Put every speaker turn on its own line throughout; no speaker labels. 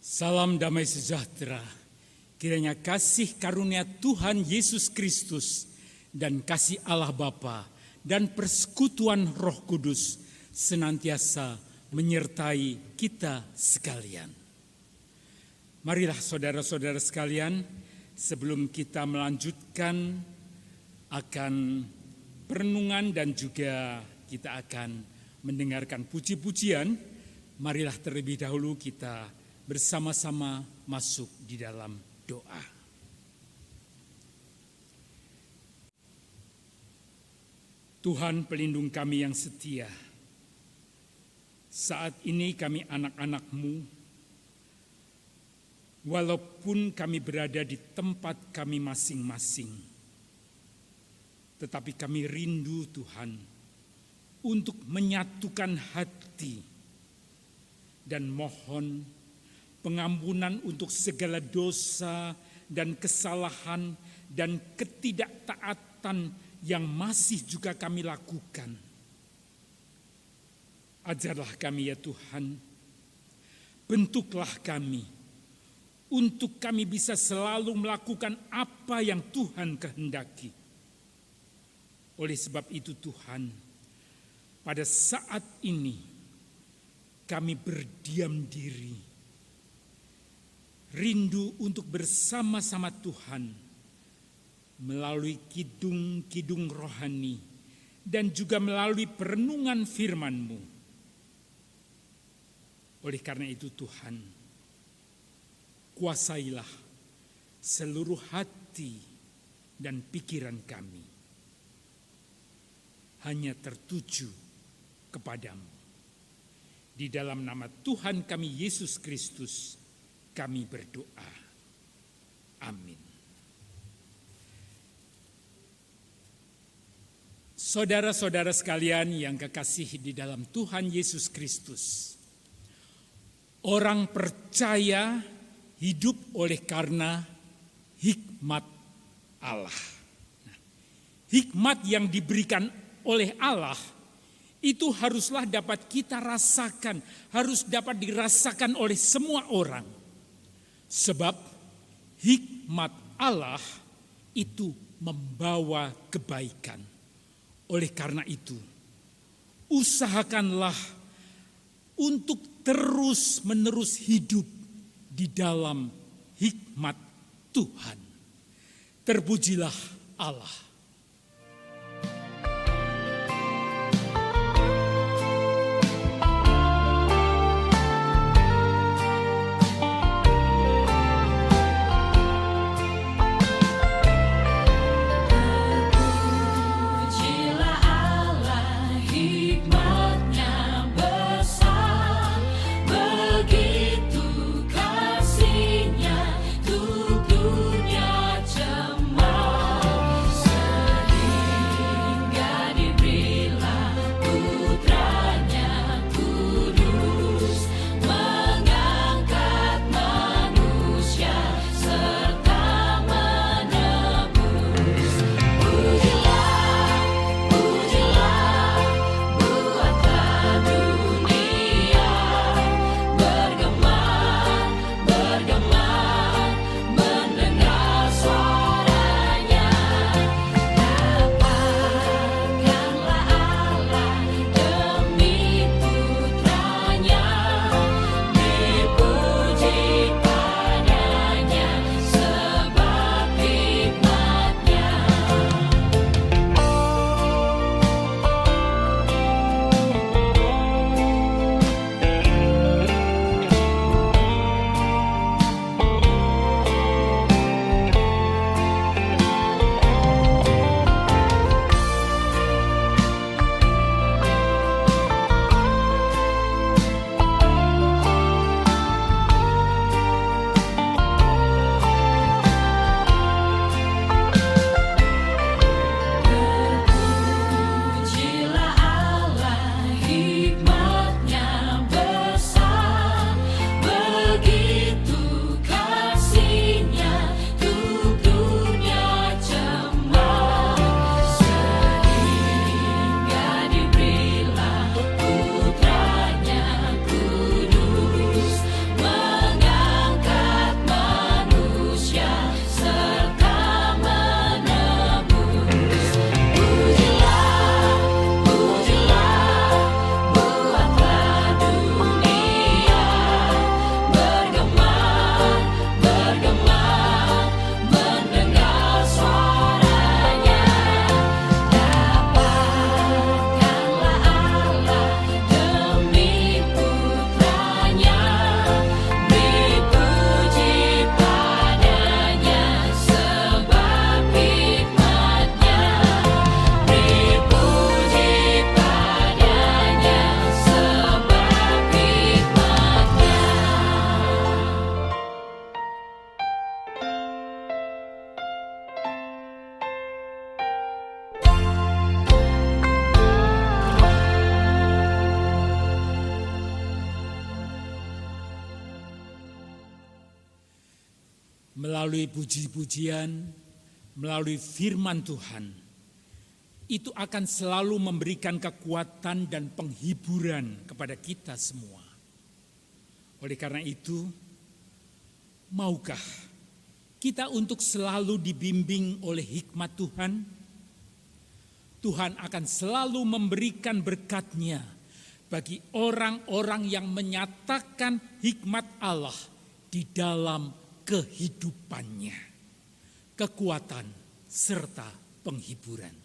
Salam damai sejahtera, kiranya kasih karunia Tuhan Yesus Kristus dan kasih Allah Bapa dan persekutuan Roh Kudus senantiasa menyertai kita sekalian. Marilah saudara-saudara sekalian, sebelum kita melanjutkan akan perenungan dan juga kita akan mendengarkan puji-pujian, marilah terlebih dahulu kita bersama-sama masuk di dalam doa. Tuhan pelindung kami yang setia, saat ini kami anak-anak-Mu, walaupun kami berada di tempat kami masing-masing, tetapi kami rindu Tuhan untuk menyatukan hati dan mohon pengampunan untuk segala dosa dan kesalahan dan ketidaktaatan yang masih juga kami lakukan. Ajarlah kami ya Tuhan, bentuklah kami untuk kami bisa selalu melakukan apa yang Tuhan kehendaki. Oleh sebab itu Tuhan, pada saat ini kami berdiam diri, rindu untuk bersama-sama Tuhan melalui kidung-kidung rohani dan juga melalui perenungan firman-Mu. Oleh karena itu Tuhan, kuasailah seluruh hati dan pikiran kami hanya tertuju kepadamu. Di dalam nama Tuhan kami Yesus Kristus kami berdoa. Amin. Saudara-saudara sekalian yang kekasih di dalam Tuhan Yesus Kristus, orang percaya hidup oleh karena hikmat Allah. Hikmat yang diberikan oleh Allah itu haruslah dapat kita rasakan, harus dapat dirasakan oleh semua orang. Sebab hikmat Allah itu membawa kebaikan. Oleh karena itu, usahakanlah untuk terus-menerus hidup di dalam hikmat Tuhan. Terpujilah Allah.
Kasihnya untuk dunia jemaat.
melalui puji-pujian, melalui firman Tuhan, itu akan selalu memberikan kekuatan dan penghiburan kepada kita semua. Oleh karena itu, maukah kita untuk selalu dibimbing oleh hikmat Tuhan? Tuhan akan selalu memberikan berkat-Nya bagi orang-orang yang menyatakan hikmat Allah di dalam kehidupannya, kekuatan serta penghiburan.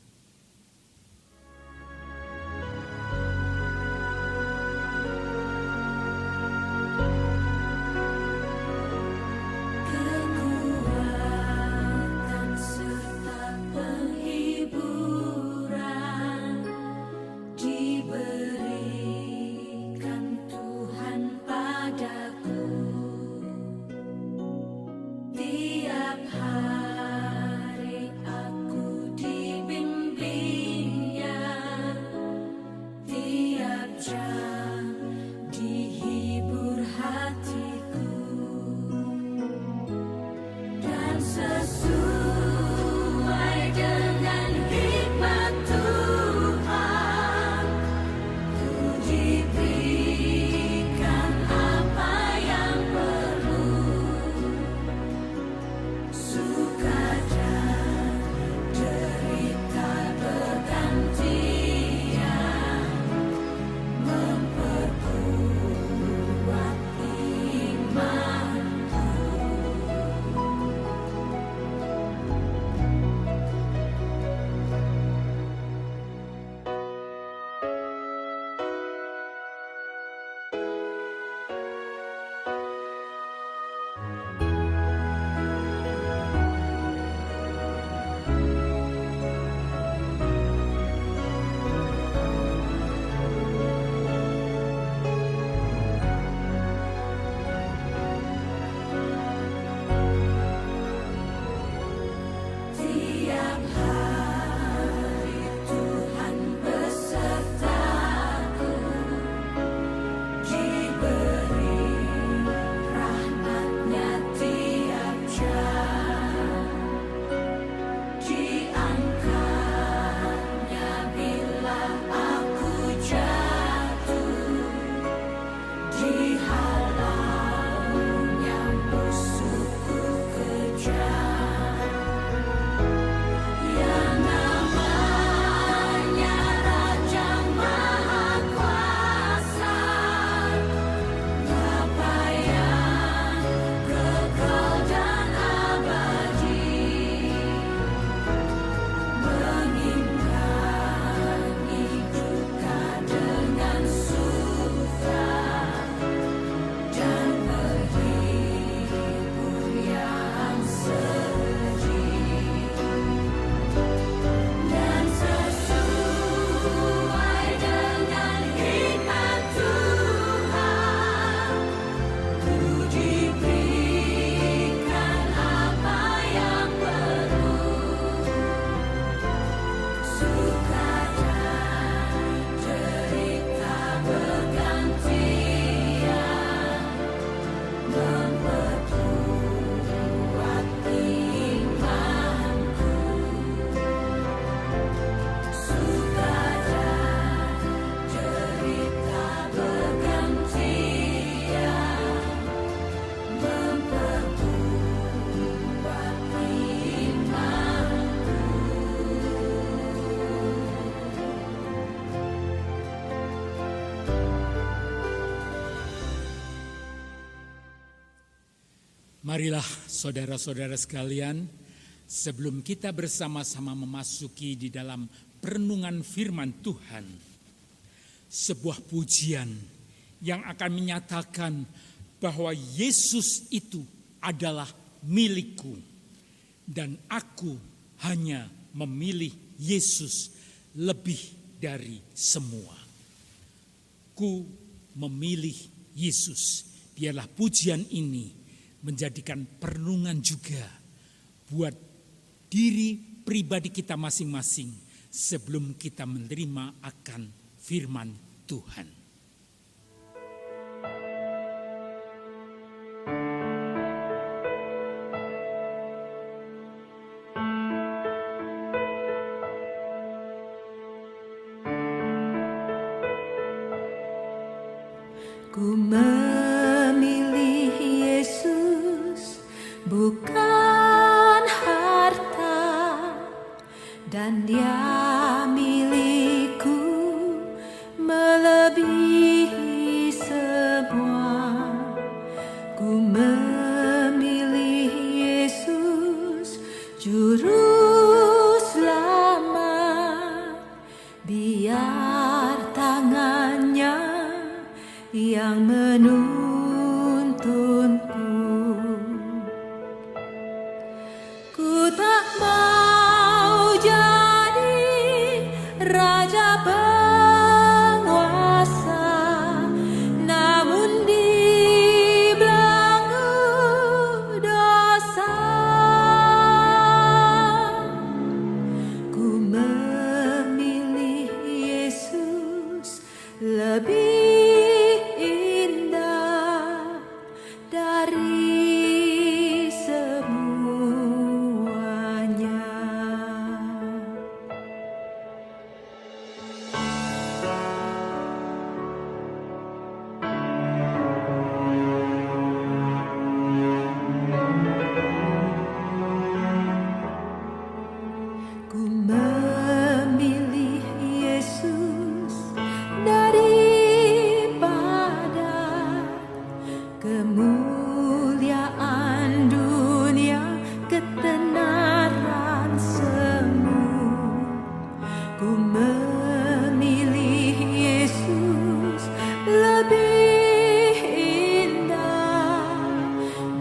Marilah saudara-saudara sekalian, sebelum kita bersama-sama memasuki di dalam perenungan firman Tuhan, sebuah pujian yang akan menyatakan bahwa Yesus itu adalah milikku dan aku hanya memilih Yesus lebih dari semua. Ku memilih Yesus. Biarlah pujian ini menjadikan perenungan juga buat diri pribadi kita masing-masing sebelum kita menerima akan firman Tuhan.
bukan harta, dan Dia milikku melebihi semua. Ku memilih Yesus, Juru Selamat, biar tangannya yang menuntunku. Ku tak mau jadi raja penguasa, namun dibelenggu dosa. Ku memilih Yesus lebih indah dari semuanya. Ku memilih Yesus daripada kemuliaan dunia, ketenaran semu. Ku memilih Yesus lebih indah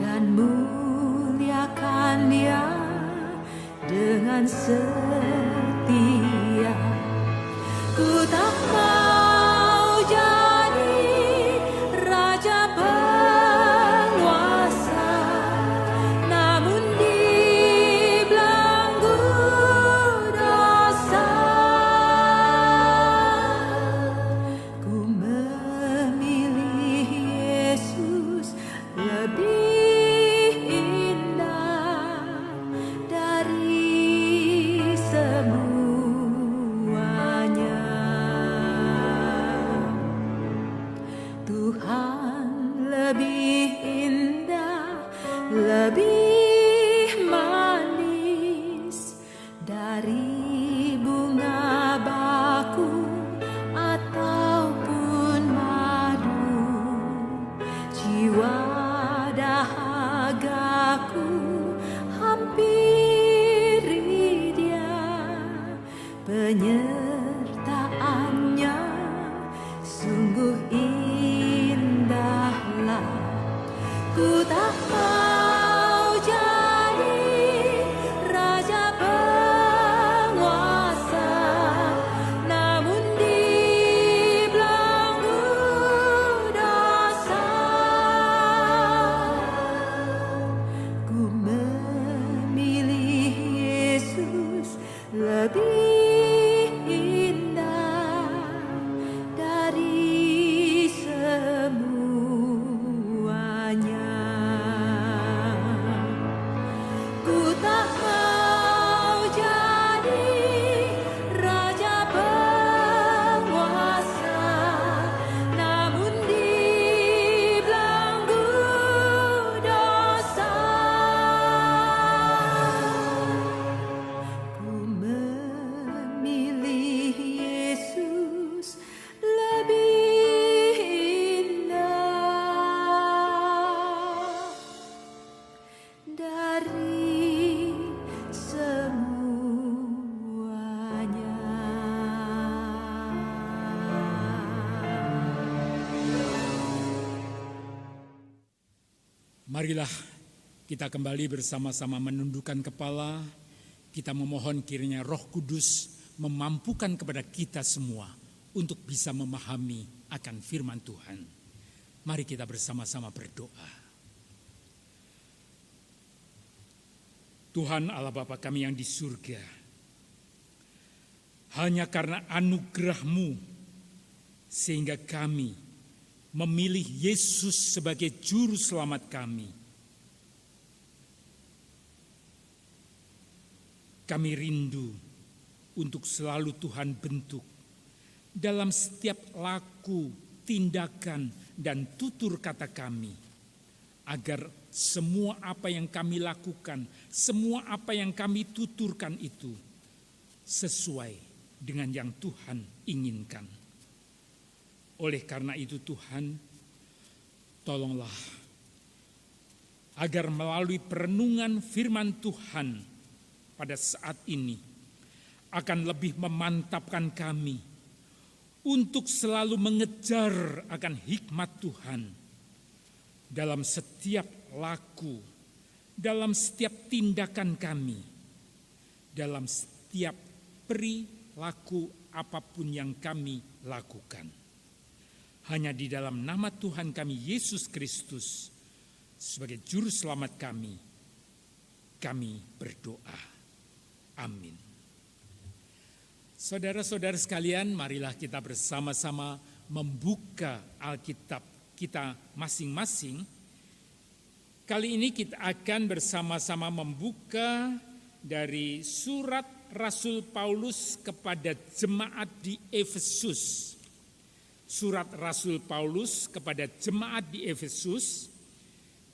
dan muliakan Dia dengan setia. Ku tak mau jadi raja penguasa, namun dibelenggu dosa. Ku memilih Yesus lebih indah dari semuanya. Tuhan lebih indah, lebih manis dari bunga baku ataupun madu. Jiwa dahagaku hampiri Dia, penyertaannya sungguh indahlah. Ku tak mau jadi raja penguasa, namun dibelenggu dosa. Ku memilih Yesus lebih indah dari semuanya. Ku tak mau jadi raja penguasa, namun dibelenggu dosa. Ku memilih Yesus lebih indah dari semuanya.
Marilah kita kembali bersama-sama menundukkan kepala. Kita memohon kiranya Roh Kudus memampukan kepada kita semua untuk bisa memahami akan firman Tuhan. Mari kita bersama-sama berdoa. Tuhan Allah Bapa kami yang di surga, hanya karena anugerah-Mu sehingga kami memilih Yesus sebagai juru selamat kami. Kami rindu untuk selalu Tuhan bentuk dalam setiap laku, tindakan, dan tutur kata kami, agar semua apa yang kami lakukan, semua apa yang kami tuturkan itu sesuai dengan yang Tuhan inginkan. Oleh karena itu Tuhan, tolonglah agar melalui perenungan firman Tuhan pada saat ini akan lebih memantapkan kami untuk selalu mengejar akan hikmat Tuhan dalam setiap laku, dalam setiap tindakan kami, dalam setiap perilaku apapun yang kami lakukan. Hanya di dalam nama Tuhan kami Yesus Kristus sebagai juru selamat kami berdoa. Amin. Saudara-saudara sekalian, marilah kita bersama-sama membuka Alkitab kita masing-masing. Kali ini kita akan bersama-sama membuka dari surat Rasul Paulus kepada jemaat di Efesus. Surat Rasul Paulus kepada jemaat di Efesus,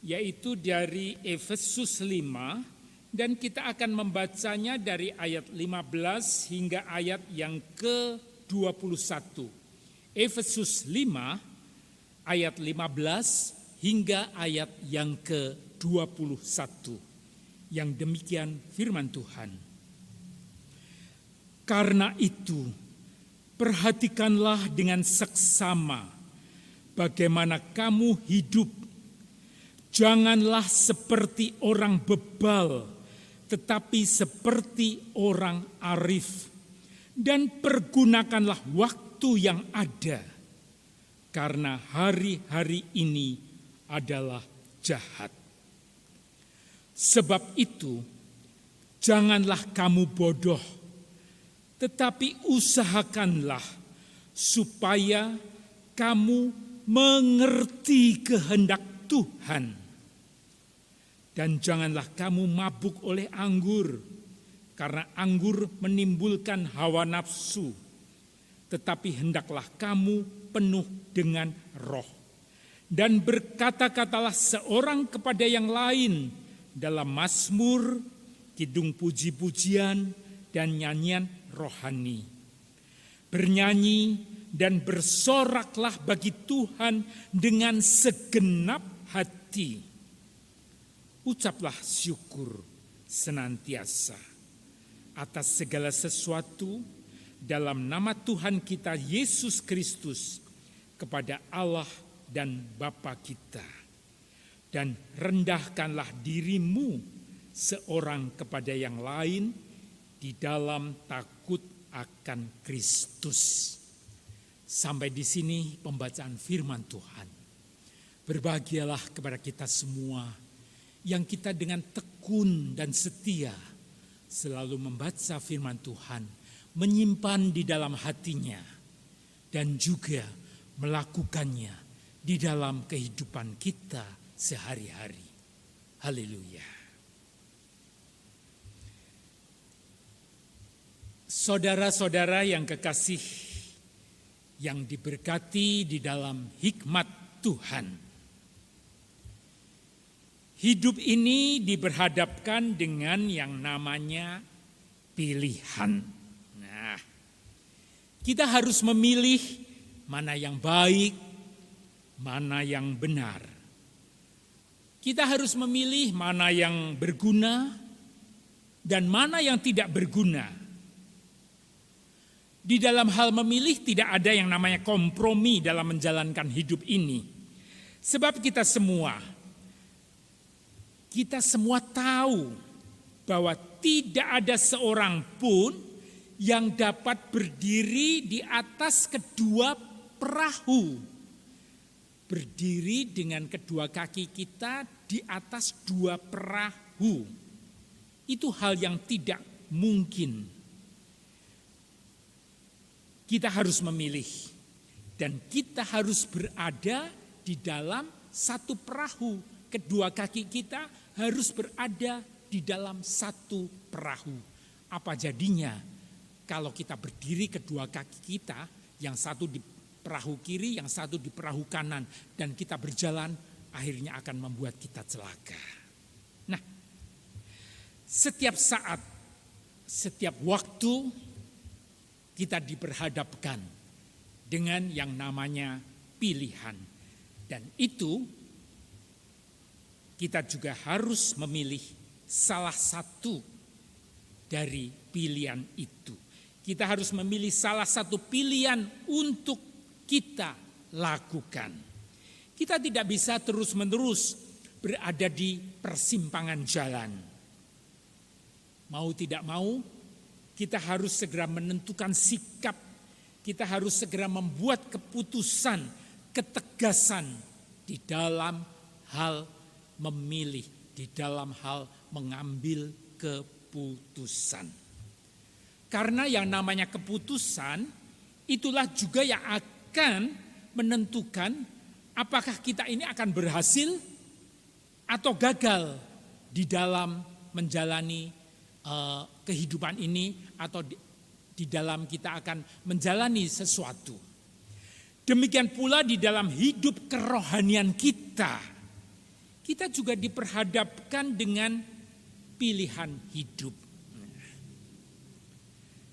yaitu dari Efesus 5, dan kita akan membacanya dari ayat 15 hingga ayat yang ke-21. Efesus 5 ayat 15 hingga ayat yang ke-21. Yang demikian firman Tuhan. Karena itu, perhatikanlah dengan seksama bagaimana kamu hidup. Janganlah seperti orang bebal, tetapi seperti orang arif. Dan pergunakanlah waktu yang ada, karena hari-hari ini adalah jahat. Sebab itu, janganlah kamu bodoh, tetapi usahakanlah supaya kamu mengerti kehendak Tuhan. Dan janganlah kamu mabuk oleh anggur, karena anggur menimbulkan hawa nafsu. Tetapi hendaklah kamu penuh dengan roh. Dan berkata-katalah seorang kepada yang lain dalam mazmur, kidung puji-pujian, dan nyanyian rohani. Bernyanyi dan bersoraklah bagi Tuhan dengan segenap hati. Ucaplah syukur senantiasa atas segala sesuatu dalam nama Tuhan kita Yesus Kristus kepada Allah dan Bapa kita. Dan rendahkanlah dirimu seorang kepada yang lain di dalam takut akan Kristus. Sampai di sini pembacaan firman Tuhan. Berbahagialah kepada kita semua yang kita dengan tekun dan setia selalu membaca firman Tuhan, menyimpan di dalam hatinya, dan juga melakukannya di dalam kehidupan kita sehari-hari. Haleluya. Saudara-saudara yang kekasih, yang diberkati di dalam hikmat Tuhan. Hidup ini diberhadapkan dengan yang namanya pilihan. Nah, kita harus memilih mana yang baik, mana yang benar. Kita harus memilih mana yang berguna dan mana yang tidak berguna. Di dalam hal memilih tidak ada yang namanya kompromi dalam menjalankan hidup ini. Sebab kita semua tahu bahwa tidak ada seorang pun yang dapat berdiri di atas kedua perahu. Berdiri dengan kedua kaki kita di atas dua perahu. Itu hal yang tidak mungkin. Kita harus memilih dan kita harus berada di dalam satu perahu. Kedua kaki kita harus berada di dalam satu perahu. Apa jadinya kalau kita berdiri kedua kaki kita, yang satu di perahu kiri, yang satu di perahu kanan, dan kita berjalan akhirnya akan membuat kita celaka. Nah, setiap saat, setiap waktu kita diperhadapkan dengan yang namanya pilihan. Dan itu kita juga harus memilih salah satu dari pilihan itu. Kita harus memilih salah satu pilihan untuk kita lakukan. Kita tidak bisa terus-menerus berada di persimpangan jalan. Mau tidak mau, kita harus segera menentukan sikap. Kita harus segera membuat keputusan, ketegasan di dalam hal memilih, di dalam hal mengambil keputusan. Karena yang namanya keputusan, itulah juga yang akan menentukan apakah kita ini akan berhasil atau gagal di dalam menjalani kehidupan ini atau di dalam kita akan menjalani sesuatu. Demikian pula di dalam hidup kerohanian kita. Kita juga diperhadapkan dengan pilihan hidup.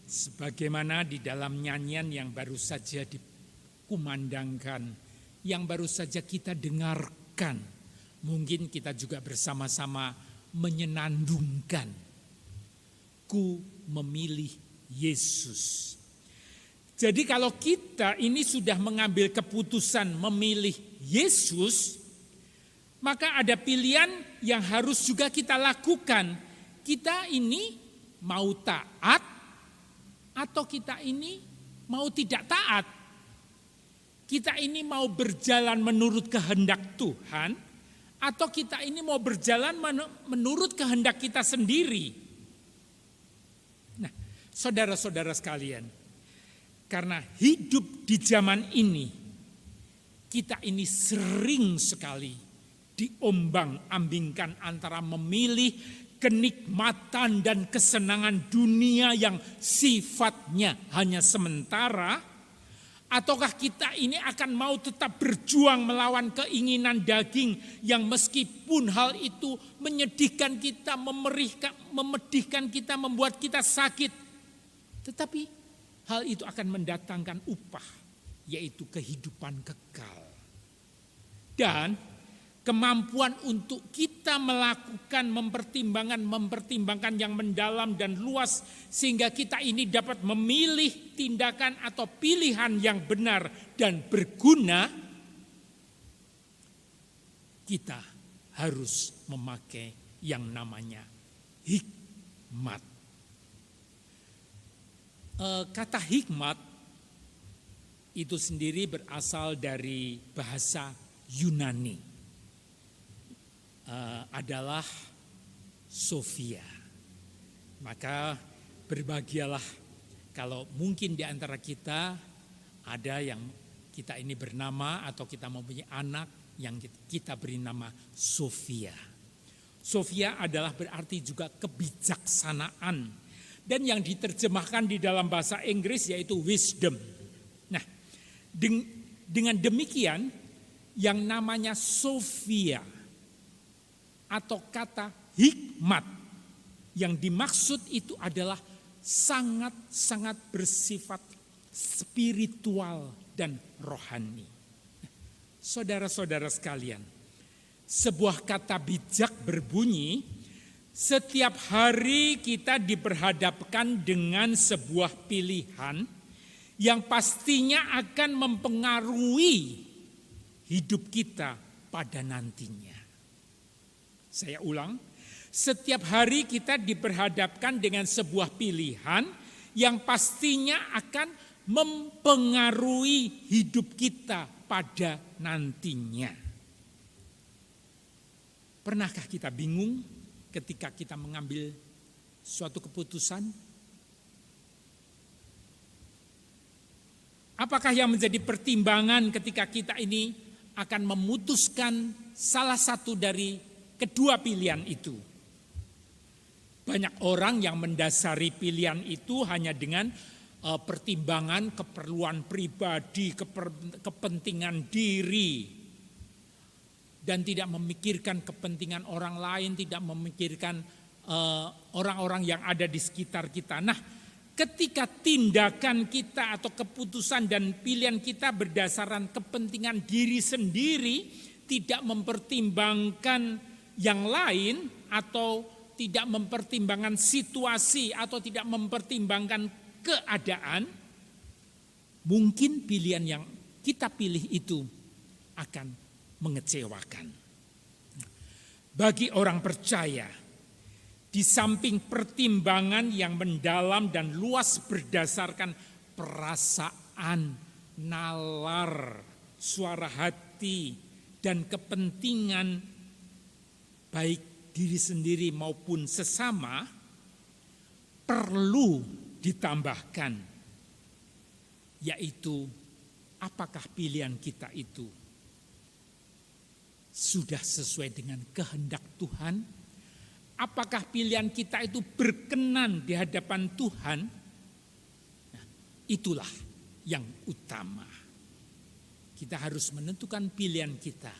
Sebagaimana di dalam nyanyian yang baru saja dikumandangkan, yang baru saja kita dengarkan, mungkin kita juga bersama-sama menyenandungkan, ku memilih Yesus. Jadi kalau kita ini sudah mengambil keputusan memilih Yesus, maka ada pilihan yang harus juga kita lakukan. Kita ini mau taat atau kita ini mau tidak taat. Kita ini mau berjalan menurut kehendak Tuhan atau kita ini mau berjalan menurut kehendak kita sendiri. Nah, saudara-saudara sekalian, karena hidup di zaman ini, kita ini sering sekali diombang-ambingkan antara memilih kenikmatan dan kesenangan dunia yang sifatnya hanya sementara, ataukah kita ini akan mau tetap berjuang melawan keinginan daging yang meskipun hal itu menyedihkan kita, memedihkan kita, membuat kita sakit, tetapi hal itu akan mendatangkan upah, yaitu kehidupan kekal. Dan kemampuan untuk kita melakukan mempertimbangkan yang mendalam dan luas sehingga kita ini dapat memilih tindakan atau pilihan yang benar dan berguna, kita harus memakai yang namanya hikmat. Kata hikmat itu sendiri berasal dari bahasa Yunani. Adalah Sophia. Maka berbahagialah kalau mungkin di antara kita ada yang kita ini bernama atau kita mempunyai anak yang kita beri nama Sophia. Sophia adalah berarti juga kebijaksanaan dan yang diterjemahkan di dalam bahasa Inggris yaitu wisdom. Nah, dengan demikian yang namanya Sophia atau kata hikmat yang dimaksud itu adalah sangat-sangat bersifat spiritual dan rohani. Saudara-saudara sekalian, sebuah kata bijak berbunyi, setiap hari kita diperhadapkan dengan sebuah pilihan yang pastinya akan mempengaruhi hidup kita pada nantinya. Saya ulang, setiap hari kita diperhadapkan dengan sebuah pilihan yang pastinya akan mempengaruhi hidup kita pada nantinya. Pernahkah kita bingung ketika kita mengambil suatu keputusan? Apakah yang menjadi pertimbangan ketika kita ini akan memutuskan salah satu dari kedua pilihan itu? Banyak orang yang mendasari pilihan itu hanya dengan pertimbangan keperluan pribadi, kepentingan diri. dan tidak memikirkan kepentingan orang lain, tidak memikirkan orang-orang yang ada di sekitar kita. Nah, ketika tindakan kita atau keputusan dan pilihan kita berdasarkan kepentingan diri sendiri, tidak mempertimbangkan yang lain atau tidak mempertimbangkan situasi atau tidak mempertimbangkan keadaan, mungkin pilihan yang kita pilih itu akan mengecewakan. Bagi orang percaya, di samping pertimbangan yang mendalam dan luas berdasarkan perasaan, nalar, suara hati, dan kepentingan baik diri sendiri maupun sesama, perlu ditambahkan, yaitu apakah pilihan kita itu sudah sesuai dengan kehendak Tuhan? Apakah pilihan kita itu berkenan di hadapan Tuhan? Nah, itulah yang utama. Kita harus menentukan pilihan kita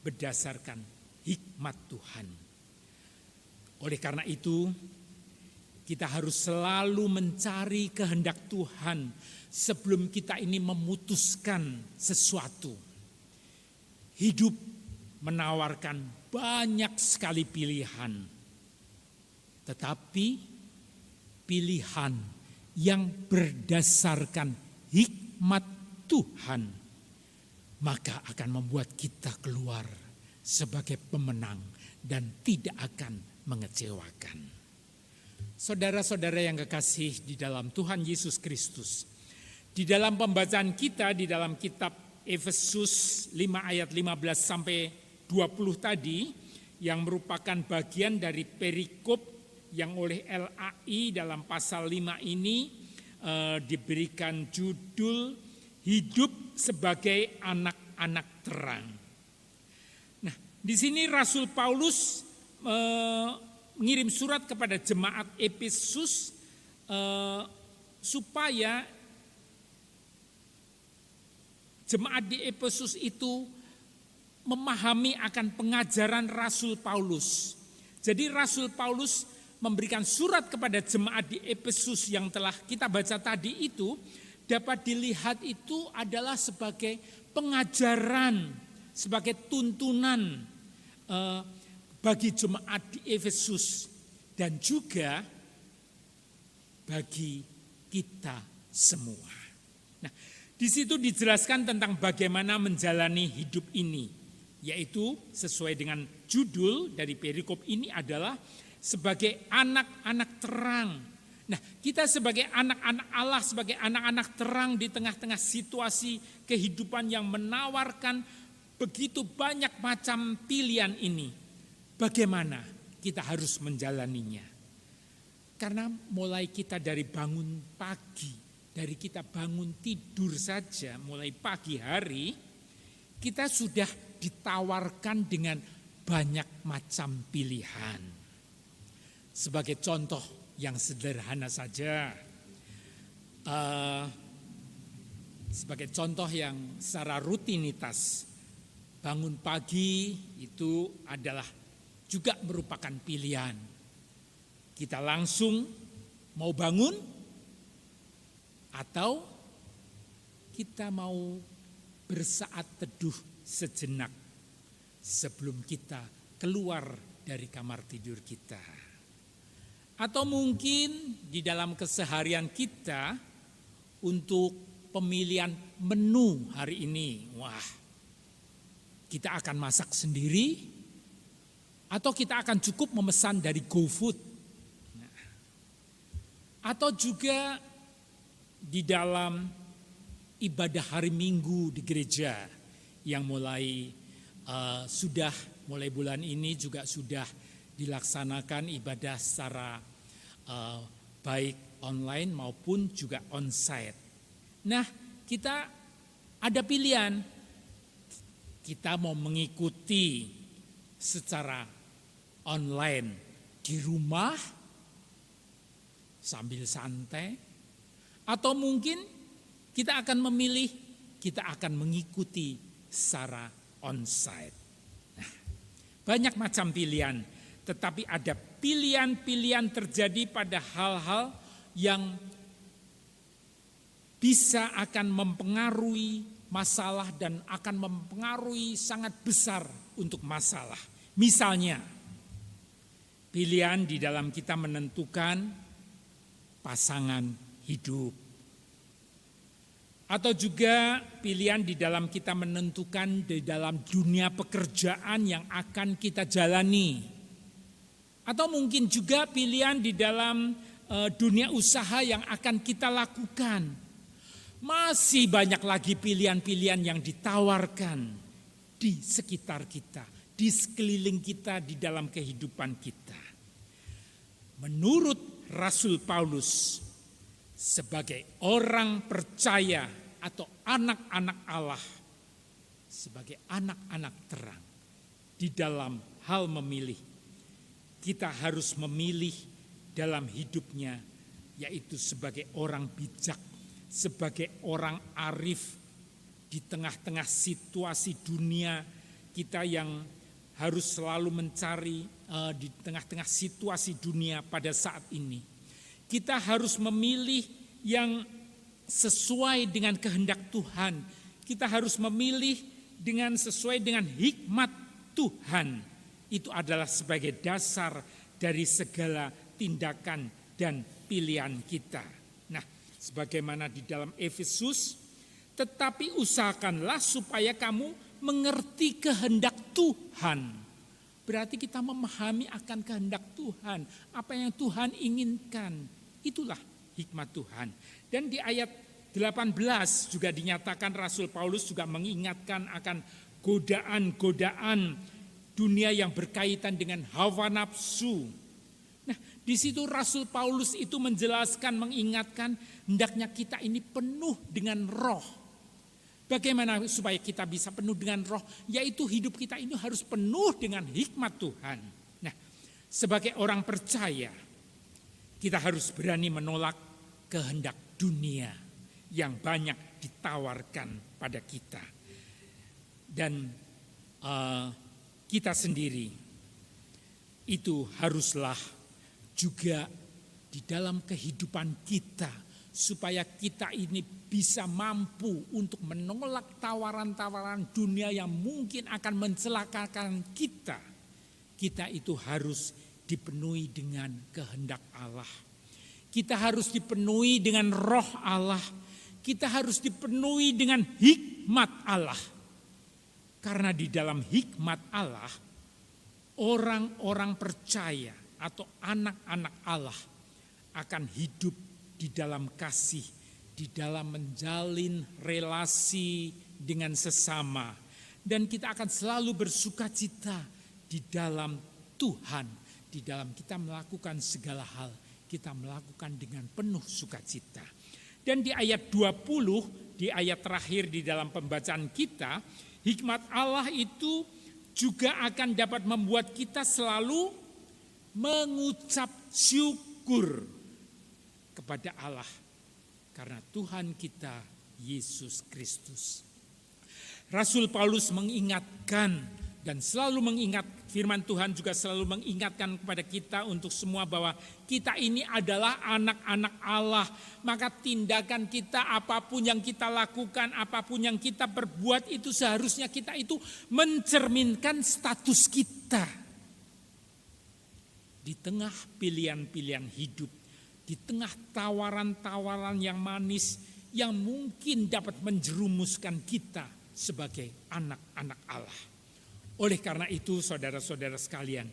berdasarkan hikmat Tuhan. Oleh karena itu, kita harus selalu mencari kehendak Tuhan sebelum kita ini memutuskan sesuatu. Hidup menawarkan banyak sekali pilihan, tetapi pilihan yang berdasarkan hikmat Tuhan, maka akan membuat kita keluar sebagai pemenang dan tidak akan mengecewakan. Saudara-saudara yang kekasih di dalam Tuhan Yesus Kristus, di dalam pembacaan kita di dalam kitab Efesus 5 ayat 15 sampai 20 tadi, yang merupakan bagian dari perikop yang oleh LAI dalam pasal 5 ini diberikan judul hidup sebagai anak-anak terang. Nah, di sini Rasul Paulus mengirim surat kepada jemaat Efesus supaya jemaat di Efesus itu memahami akan pengajaran Rasul Paulus. Jadi Rasul Paulus memberikan surat kepada jemaat di Efesus yang telah kita baca tadi itu, dapat dilihat itu adalah sebagai pengajaran, sebagai tuntunan bagi jemaat di Efesus dan juga bagi kita semua. Nah, di situ dijelaskan tentang bagaimana menjalani hidup ini, yaitu sesuai dengan judul dari perikop ini adalah sebagai anak-anak terang. Nah, kita sebagai anak-anak Allah, sebagai anak-anak terang di tengah-tengah situasi kehidupan yang menawarkan begitu banyak macam pilihan ini, bagaimana kita harus menjalaninya? Karena mulai kita dari bangun pagi, dari kita bangun tidur saja, mulai pagi hari, kita sudah ditawarkan dengan banyak macam pilihan. Sebagai contoh yang sederhana saja, sebagai contoh yang secara rutinitas, bangun pagi itu adalah juga merupakan pilihan. Kita langsung mau bangun atau kita mau bersaat teduh sejenak sebelum kita keluar dari kamar tidur kita. Atau mungkin di dalam keseharian kita untuk pemilihan menu hari ini. Wah, kita akan masak sendiri atau kita akan cukup memesan dari GoFood. Nah, atau juga di dalam ibadah hari Minggu di gereja yang mulai bulan ini juga sudah dilaksanakan ibadah secara baik online maupun juga onsite. Nah, kita ada pilihan. Kita mau mengikuti secara online di rumah sambil santai, atau mungkin kita akan memilih, kita akan mengikuti secara onsite. Banyak macam pilihan, tetapi ada pilihan-pilihan terjadi pada hal-hal yang bisa akan mempengaruhi masalah dan akan mempengaruhi sangat besar untuk masalah. Misalnya, pilihan di dalam kita menentukan pasangan hidup. Atau juga pilihan di dalam kita menentukan di dalam dunia pekerjaan yang akan kita jalani. Atau mungkin juga pilihan di dalam dunia usaha yang akan kita lakukan. Masih banyak lagi pilihan-pilihan yang ditawarkan di sekitar kita, di sekeliling kita, di dalam kehidupan kita. Menurut Rasul Paulus, sebagai orang percaya atau anak-anak Allah, sebagai anak-anak terang, di dalam hal memilih, kita harus memilih dalam hidupnya, yaitu sebagai orang bijak, sebagai orang arif di tengah-tengah situasi dunia kita yang harus selalu mencari di tengah-tengah situasi dunia pada saat ini. Kita harus memilih yang sesuai dengan kehendak Tuhan. Kita harus memilih dengan sesuai dengan hikmat Tuhan. Itu adalah sebagai dasar dari segala tindakan dan pilihan kita. Nah, sebagaimana di dalam Efesus, tetapi usahakanlah supaya kamu mengerti kehendak Tuhan. Berarti kita memahami akan kehendak Tuhan, apa yang Tuhan inginkan. Itulah hikmat Tuhan. Dan di ayat 18 juga dinyatakan Rasul Paulus juga mengingatkan akan godaan-godaan dunia yang berkaitan dengan hawa nafsu. Nah, di situ Rasul Paulus itu menjelaskan, mengingatkan hendaknya kita ini penuh dengan roh. Bagaimana supaya kita bisa penuh dengan roh? Yaitu hidup kita ini harus penuh dengan hikmat Tuhan. Nah, sebagai orang percaya, kita harus berani menolak kehendak dunia yang banyak ditawarkan pada kita. Dan kita sendiri itu haruslah juga di dalam kehidupan kita, supaya kita ini bisa mampu untuk menolak tawaran-tawaran dunia yang mungkin akan mencelakakan kita. Kita itu harus dipenuhi dengan kehendak Allah. Kita harus dipenuhi dengan roh Allah. Kita harus dipenuhi dengan hikmat Allah. Karena di dalam hikmat Allah, orang-orang percaya atau anak-anak Allah akan hidup di dalam kasih, di dalam menjalin relasi dengan sesama. Dan kita akan selalu bersukacita di dalam Tuhan. Di dalam kita melakukan segala hal, kita melakukan dengan penuh sukacita. Dan di ayat 20, di ayat terakhir di dalam pembacaan kita, hikmat Allah itu juga akan dapat membuat kita selalu mengucap syukur kepada Allah karena Tuhan kita Yesus Kristus. Rasul Paulus mengingatkan dan selalu mengingat, firman Tuhan juga selalu mengingatkan kepada kita untuk semua bahwa kita ini adalah anak-anak Allah. Maka tindakan kita, apapun yang kita lakukan, apapun yang kita perbuat, itu seharusnya kita itu mencerminkan status kita. Di tengah pilihan-pilihan hidup, di tengah tawaran-tawaran yang manis yang mungkin dapat menjerumuskan kita sebagai anak-anak Allah. Oleh karena itu saudara-saudara sekalian,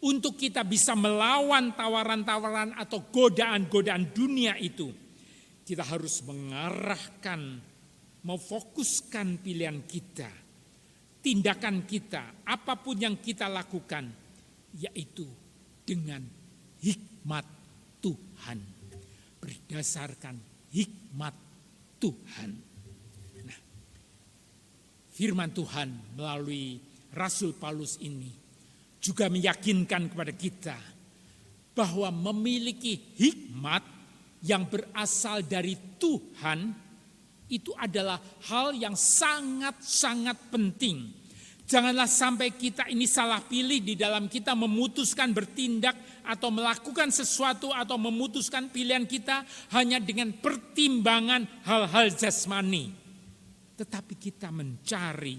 untuk kita bisa melawan tawaran-tawaran atau godaan-godaan dunia itu, kita harus mengarahkan, memfokuskan pilihan kita, tindakan kita, apapun yang kita lakukan, yaitu dengan hikmat Tuhan, berdasarkan hikmat Tuhan. Nah, firman Tuhan melalui Rasul Paulus ini juga meyakinkan kepada kita bahwa memiliki hikmat yang berasal dari Tuhan itu adalah hal yang sangat-sangat penting. Janganlah sampai kita ini salah pilih di dalam kita memutuskan bertindak atau melakukan sesuatu atau memutuskan pilihan kita hanya dengan pertimbangan hal-hal jasmani. Tetapi kita mencari,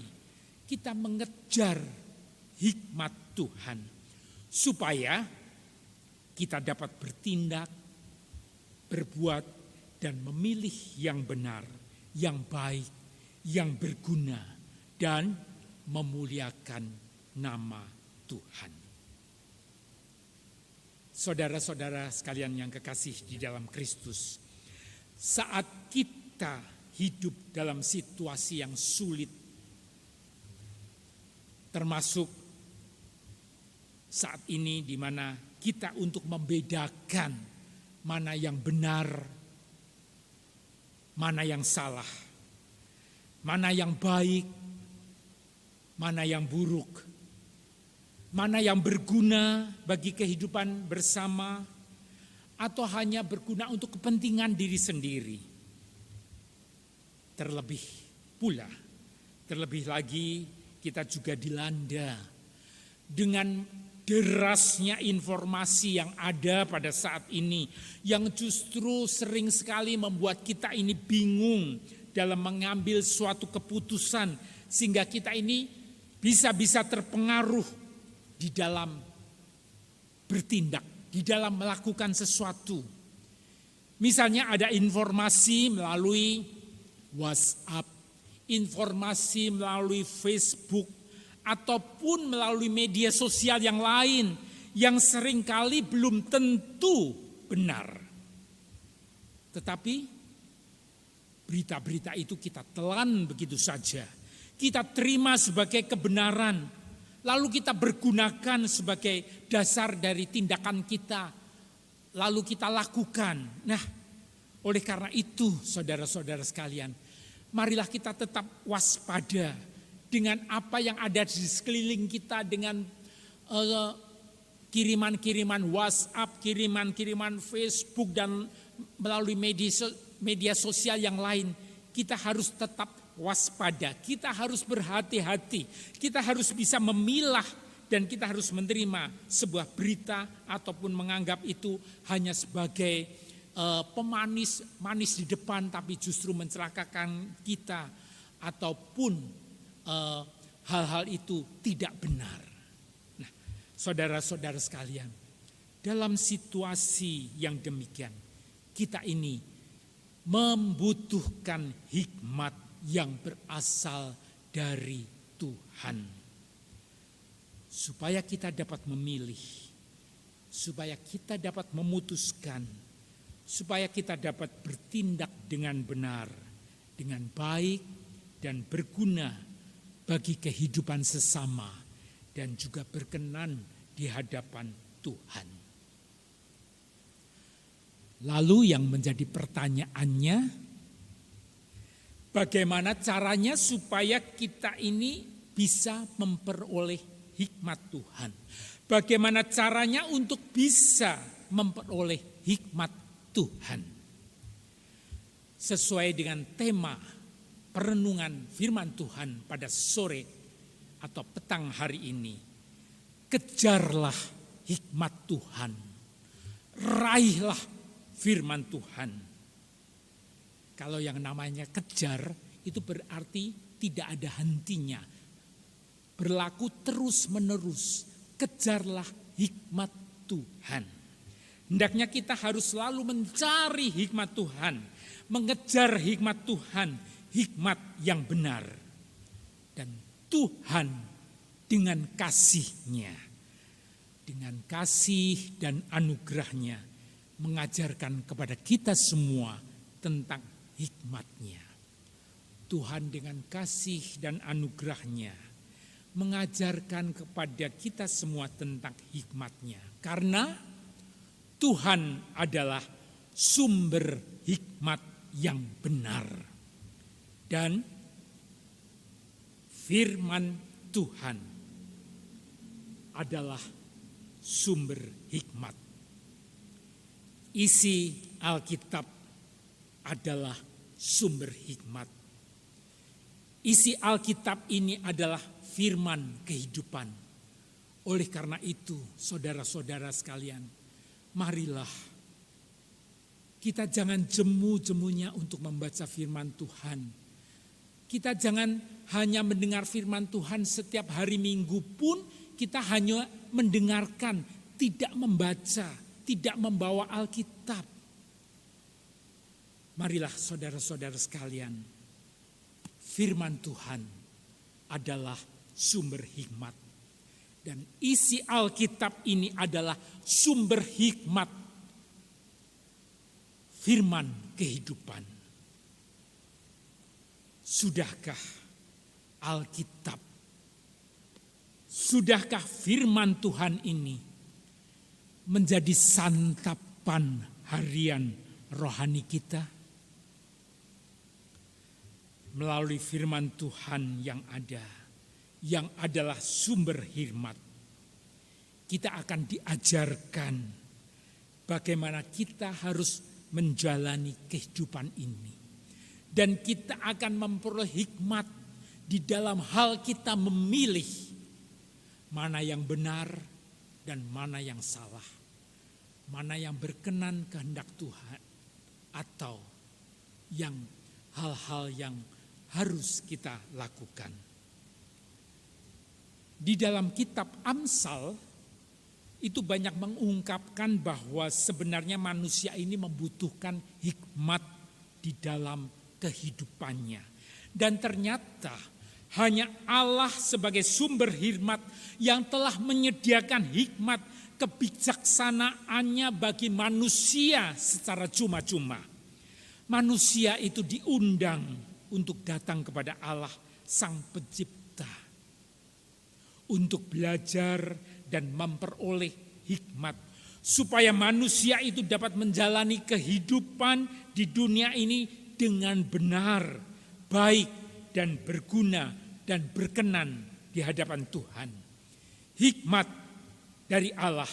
kita mengejar hikmat Tuhan. Supaya kita dapat bertindak, berbuat, dan memilih yang benar, yang baik, yang berguna, dan memuliakan nama Tuhan. Saudara-saudara sekalian yang kekasih di dalam Kristus, saat kita hidup dalam situasi yang sulit, termasuk saat ini di mana kita untuk membedakan mana yang benar, mana yang salah, mana yang baik, mana yang buruk, mana yang berguna bagi kehidupan bersama, atau hanya berguna untuk kepentingan diri sendiri. Terlebih lagi kita juga dilanda dengan derasnya informasi yang ada pada saat ini, yang justru sering sekali membuat kita ini bingung dalam mengambil suatu keputusan, sehingga kita ini bisa terpengaruh di dalam bertindak, di dalam melakukan sesuatu. Misalnya ada informasi melalui WhatsApp, informasi melalui Facebook, ataupun melalui media sosial yang lain yang seringkali belum tentu benar. Tetapi berita-berita itu kita telan begitu saja. Kita terima sebagai kebenaran, lalu kita pergunakan sebagai dasar dari tindakan kita, lalu kita lakukan. Nah, oleh karena itu saudara-saudara sekalian, marilah kita tetap waspada dengan apa yang ada di sekeliling kita, dengan kiriman-kiriman WhatsApp, kiriman-kiriman Facebook, dan melalui media sosial yang lain. Kita harus tetap waspada, kita harus berhati-hati, kita harus bisa memilah, dan kita harus menerima sebuah berita ataupun menganggap itu hanya sebagai manis di depan, tapi justru mencelakakan kita, ataupun hal-hal itu tidak benar. Nah, saudara-saudara sekalian, dalam situasi yang demikian, kita ini membutuhkan hikmat yang berasal dari Tuhan. Supaya kita dapat memilih, supaya kita dapat memutuskan, supaya kita dapat bertindak dengan benar, dengan baik dan berguna bagi kehidupan sesama, dan juga berkenan di hadapan Tuhan. Lalu yang menjadi pertanyaannya, bagaimana caranya supaya kita ini bisa memperoleh hikmat Tuhan? Bagaimana caranya untuk bisa memperoleh hikmat Tuhan? Sesuai dengan tema perenungan firman Tuhan pada sore atau petang hari ini, kejarlah hikmat Tuhan, raihlah firman Tuhan. Kalau yang namanya kejar itu berarti tidak ada hentinya, berlaku terus menerus. Kejarlah hikmat Tuhan. Hendaknya kita harus selalu mencari hikmat Tuhan, mengejar hikmat Tuhan, hikmat yang benar. Dan Tuhan dengan kasih-Nya, dengan kasih dan anugerah-Nya, mengajarkan kepada kita semua tentang hikmat-Nya. Tuhan dengan kasih dan anugerah-Nya mengajarkan kepada kita semua tentang hikmat-Nya. Karena Tuhan adalah sumber hikmat yang benar. Dan firman Tuhan adalah sumber hikmat. Isi Alkitab adalah sumber hikmat. Isi Alkitab ini adalah firman kehidupan. Oleh karena itu, saudara-saudara sekalian, marilah kita jangan jemu-jemunya untuk membaca firman Tuhan. Kita jangan hanya mendengar firman Tuhan setiap hari Minggu pun, kita hanya mendengarkan, tidak membaca, tidak membawa Alkitab. Marilah saudara-saudara sekalian, firman Tuhan adalah sumber hikmat. Dan isi Alkitab ini adalah sumber hikmat, firman kehidupan. Sudahkah Alkitab, sudahkah firman Tuhan ini menjadi santapan harian rohani kita? Melalui firman Tuhan yang ada, yang adalah sumber hikmat, kita akan diajarkan bagaimana kita harus menjalani kehidupan ini. Dan kita akan memperoleh hikmat di dalam hal kita memilih mana yang benar dan mana yang salah. Mana yang berkenan kehendak Tuhan atau yang hal-hal yang harus kita lakukan. Di dalam kitab Amsal itu banyak mengungkapkan bahwa sebenarnya manusia ini membutuhkan hikmat di dalam kehidupannya. Dan ternyata hanya Allah sebagai sumber hikmat yang telah menyediakan hikmat kebijaksanaannya bagi manusia secara cuma-cuma. Manusia itu diundang untuk datang kepada Allah Sang Pencipta, untuk belajar dan memperoleh hikmat, supaya manusia itu dapat menjalani kehidupan di dunia ini dengan benar, baik dan berguna dan berkenan di hadapan Tuhan. Hikmat dari Allah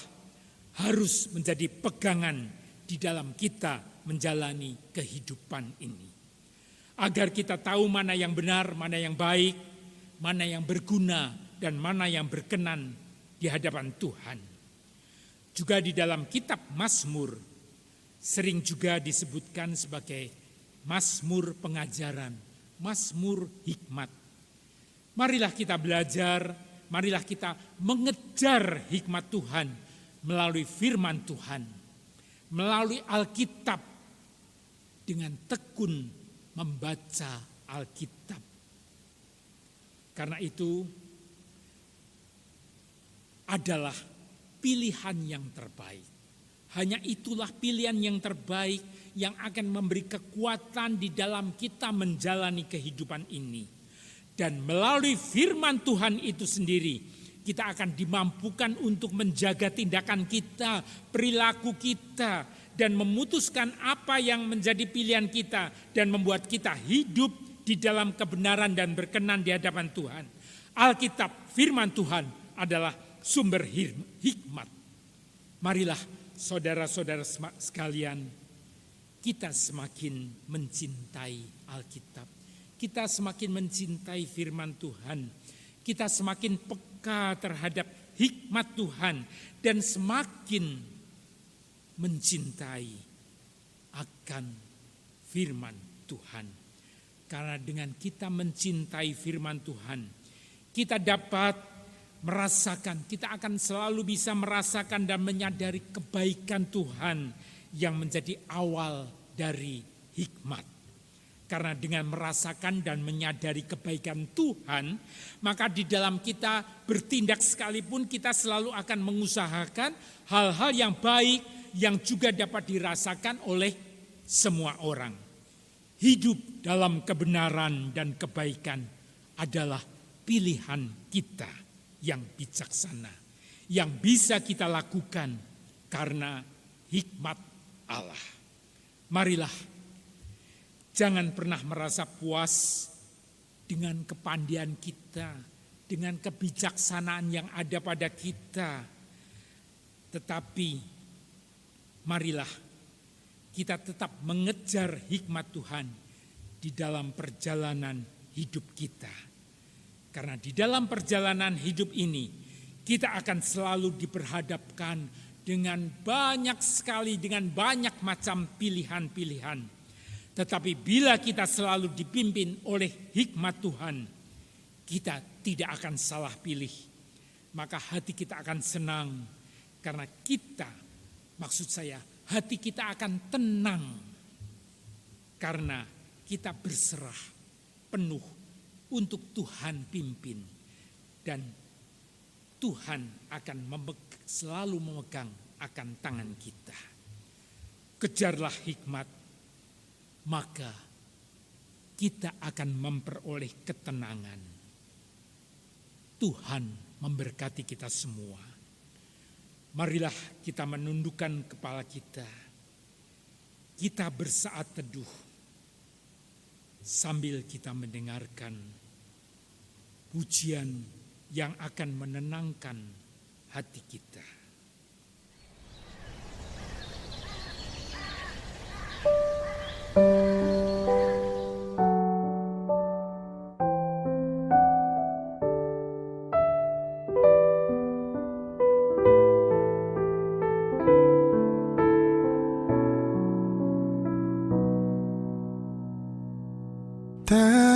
harus menjadi pegangan di dalam kita menjalani kehidupan ini. Agar kita tahu mana yang benar, mana yang baik, mana yang berguna, dan mana yang berkenan di hadapan Tuhan. Juga di dalam kitab Mazmur sering juga disebutkan sebagai Mazmur pengajaran, Mazmur hikmat. Marilah kita belajar, marilah kita mengejar hikmat Tuhan melalui firman Tuhan, melalui Alkitab, dengan tekun membaca Alkitab. Karena itu adalah pilihan yang terbaik. Hanya itulah pilihan yang terbaik yang akan memberi kekuatan di dalam kita menjalani kehidupan ini. Dan melalui firman Tuhan itu sendiri, kita akan dimampukan untuk menjaga tindakan kita, perilaku kita, dan memutuskan apa yang menjadi pilihan kita, dan membuat kita hidup di dalam kebenaran dan berkenan di hadapan Tuhan. Alkitab, firman Tuhan adalah sumber hikmat. Marilah saudara-saudara sekalian, kita semakin mencintai Alkitab. Kita semakin mencintai firman Tuhan. Kita semakin peka terhadap hikmat Tuhan. Dan semakin mencintai akan firman Tuhan. Karena dengan kita mencintai firman Tuhan, kita dapat merasakan, kita akan selalu bisa merasakan dan menyadari kebaikan Tuhan yang menjadi awal dari hikmat. Karena dengan merasakan dan menyadari kebaikan Tuhan, maka di dalam kita bertindak sekalipun kita selalu akan mengusahakan hal-hal yang baik yang juga dapat dirasakan oleh semua orang. Hidup dalam kebenaran dan kebaikan adalah pilihan kita yang bijaksana, yang bisa kita lakukan karena hikmat Allah. Marilah, jangan pernah merasa puas dengan kepandian kita, dengan kebijaksanaan yang ada pada kita. Tetapi marilah kita tetap mengejar hikmat Tuhan di dalam perjalanan hidup kita. Karena di dalam perjalanan hidup ini, kita akan selalu diperhadapkan dengan banyak sekali, dengan banyak macam pilihan-pilihan. Tetapi bila kita selalu dipimpin oleh hikmat Tuhan, kita tidak akan salah pilih. Maka hati kita akan senang, karena hati kita akan tenang. Karena kita berserah penuh untuk Tuhan pimpin. Dan Tuhan akan selalu memegang akan tangan kita. Kejarlah hikmat, maka kita akan memperoleh ketenangan. Tuhan memberkati kita semua. Marilah kita menundukkan kepala kita. Kita bersaat teduh sambil kita mendengarkan pujian yang akan menenangkan hati kita.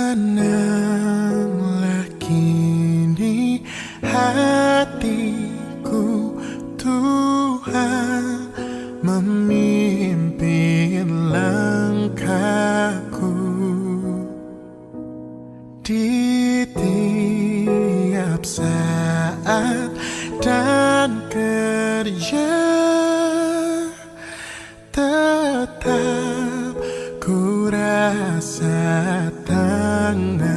Tenanglah kini hatiku, Tuhan memimpin langkahku di tiap saat dan kerja. Tetap ku rasa tangannya.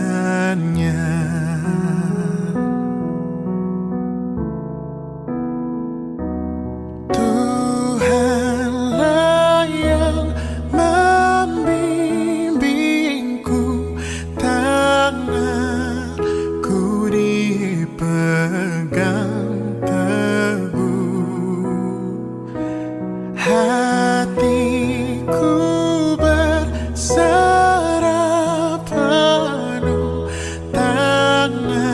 Tuhanlah yang membimbingku, tanganku dipegang teguh. Hatiku berserah penuh, tanganku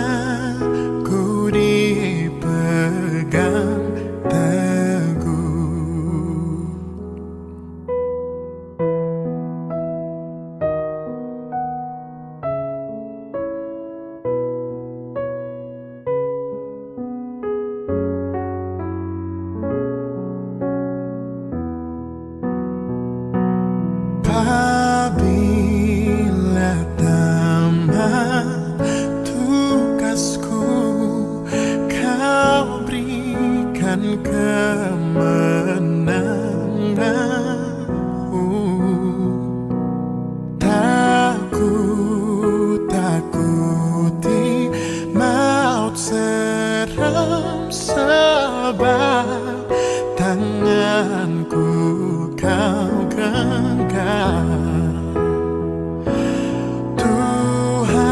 dipegang teguh. Apabila tamat tugasku, Kau berikan kemenangan. Tak ku takuti maut seram, sebab tanganku Kau genggam. Tuhanlah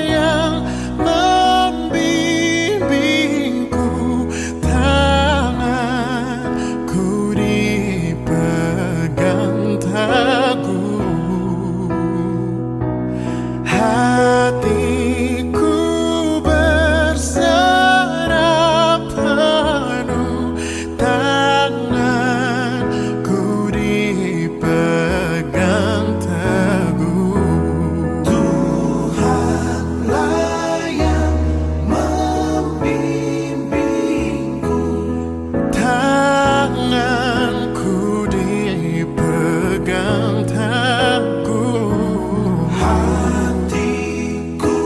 yang membimbingku, tanganku dipegang teguh. Hatiku berserah penuh, tanganku dipegang teguh. Tuhanlah yang membimbingku, tanganku dipegang teguh. Hatiku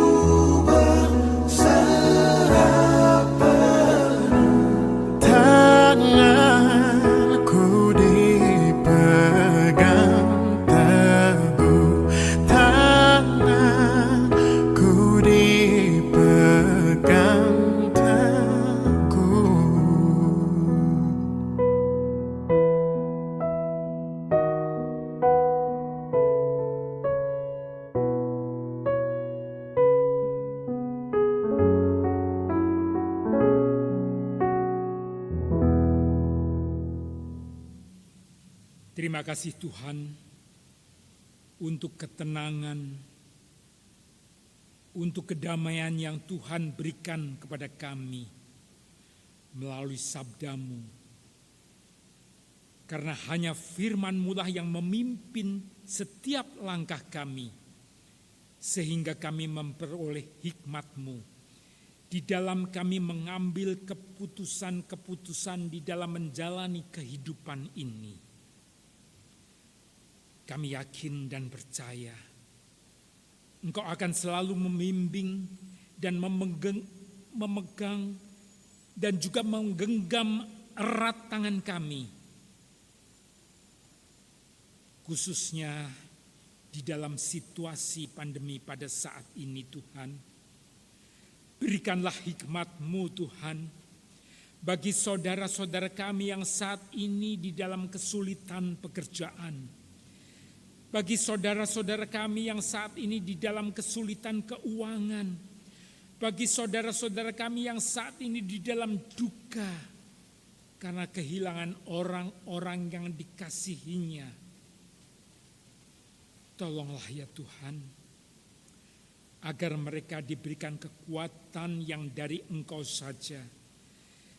berserah penuh, tanganku dipegang teguh. Tanganku dipegang teguh.
Terima kasih Tuhan untuk ketenangan untuk kedamaian yang Tuhan berikan kepada kami melalui sabda-Mu. Karena hanya firman-Mu lah yang memimpin setiap langkah kami, sehingga kami memperoleh hikmat-Mu di dalam kami mengambil keputusan-keputusan di dalam menjalani kehidupan ini. Kami yakin dan percaya Engkau akan selalu membimbing dan memegang dan juga menggenggam erat tangan kami. Khususnya di dalam situasi pandemi pada saat ini Tuhan. Berikanlah hikmat-Mu Tuhan bagi saudara-saudara kami yang saat ini di dalam kesulitan pekerjaan. Bagi saudara-saudara kami yang saat ini di dalam kesulitan keuangan. Bagi saudara-saudara kami yang saat ini di dalam duka karena kehilangan orang-orang yang dikasihinya. Tolonglah ya Tuhan, agar mereka diberikan kekuatan yang dari Engkau saja.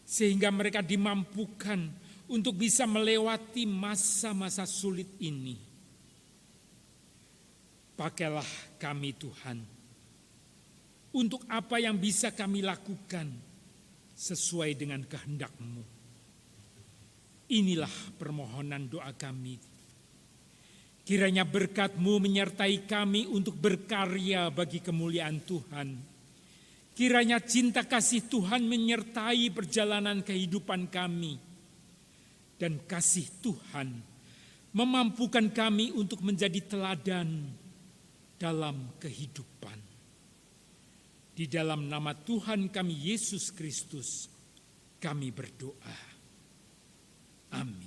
Sehingga mereka dimampukan untuk bisa melewati masa-masa sulit ini. Pakailah kami Tuhan, untuk apa yang bisa kami lakukan sesuai dengan kehendak-Mu. Inilah permohonan doa kami. Kiranya berkat-Mu menyertai kami untuk berkarya bagi kemuliaan Tuhan. Kiranya cinta kasih Tuhan menyertai perjalanan kehidupan kami. Dan kasih Tuhan memampukan kami untuk menjadi teladan dalam kehidupan. Di dalam nama Tuhan kami Yesus Kristus, kami berdoa. Amin.